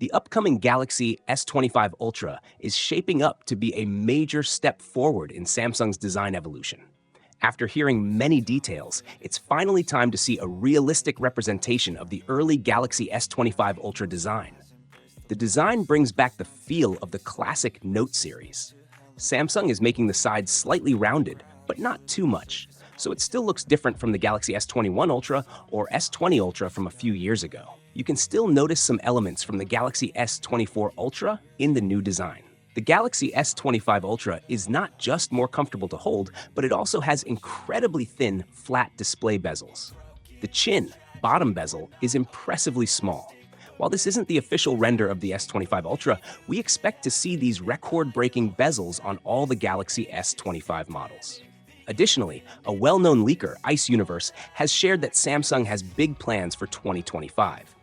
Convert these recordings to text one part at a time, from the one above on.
The upcoming Galaxy S25 Ultra is shaping up to be a major step forward in Samsung's design evolution. After hearing many details, it's finally time to see a realistic representation of the early Galaxy S25 Ultra design. The design brings back the feel of the classic Note series. Samsung is making the sides slightly rounded, but not too much, so it still looks different from the Galaxy S21 Ultra or S20 Ultra from a few years ago. You can still notice some elements from the Galaxy S24 Ultra in the new design. The Galaxy S25 Ultra is not just more comfortable to hold, but it also has incredibly thin, flat display bezels. The chin, bottom bezel, is impressively small. While this isn't the official render of the S25 Ultra, we expect to see these record-breaking bezels on all the Galaxy S25 models. Additionally, a well-known leaker, Ice Universe, has shared that Samsung has big plans for 2025.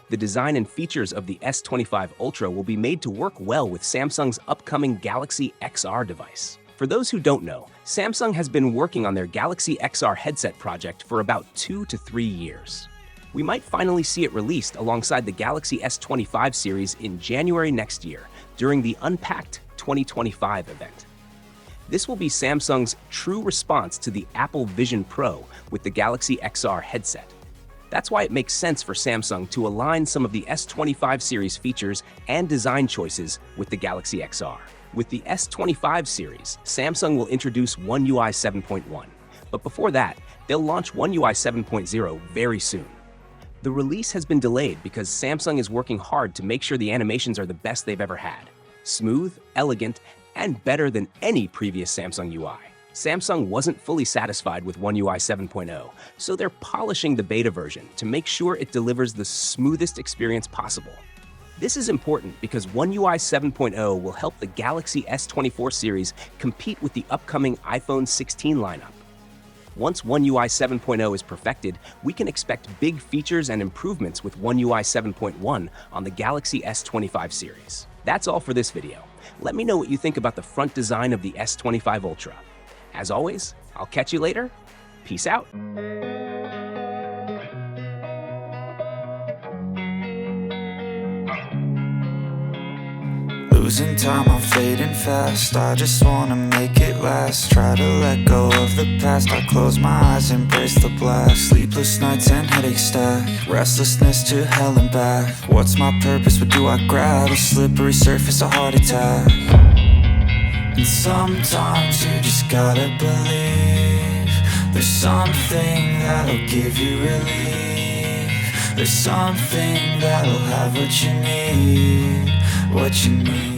The design and features of the S25 Ultra will be made to work well with Samsung's upcoming Galaxy XR device. For those who don't know, Samsung has been working on their Galaxy XR headset project for about 2 to 3 years. We might finally see it released alongside the Galaxy S25 series in January next year during the Unpacked 2025 event. This will be Samsung's true response to the Apple Vision Pro with the Galaxy XR headset. That's why it makes sense for Samsung to align some of the S25 series features and design choices with the Galaxy XR. With the S25 series, Samsung will introduce One UI 7.1, but before that, they'll launch One UI 7.0 very soon. The release has been delayed because Samsung is working hard to make sure the animations are the best they've ever had. Smooth, elegant, and better than any previous Samsung UI. Samsung wasn't fully satisfied with One UI 7.0, so they're polishing the beta version to make sure it delivers the smoothest experience possible. This is important because One UI 7.0 will help the Galaxy S24 series compete with the upcoming iPhone 16 lineup. Once One UI 7.0 is perfected, we can expect big features and improvements with One UI 7.1 on the Galaxy S25 series. That's all for this video. Let me know what you think about the front design of the S25 Ultra. As always, I'll catch you later. Peace out. Losing time, I'm fading fast. I just wanna make it last. Try to let go of the past. I close my eyes, embrace the blast. Sleepless nights and headaches stack. Restlessness to hell and back. What's my purpose? What do I grab? A slippery surface, a heart attack. And sometimes you just gotta believe there's something that'll give you relief. There's something that'll have what you need, what you need.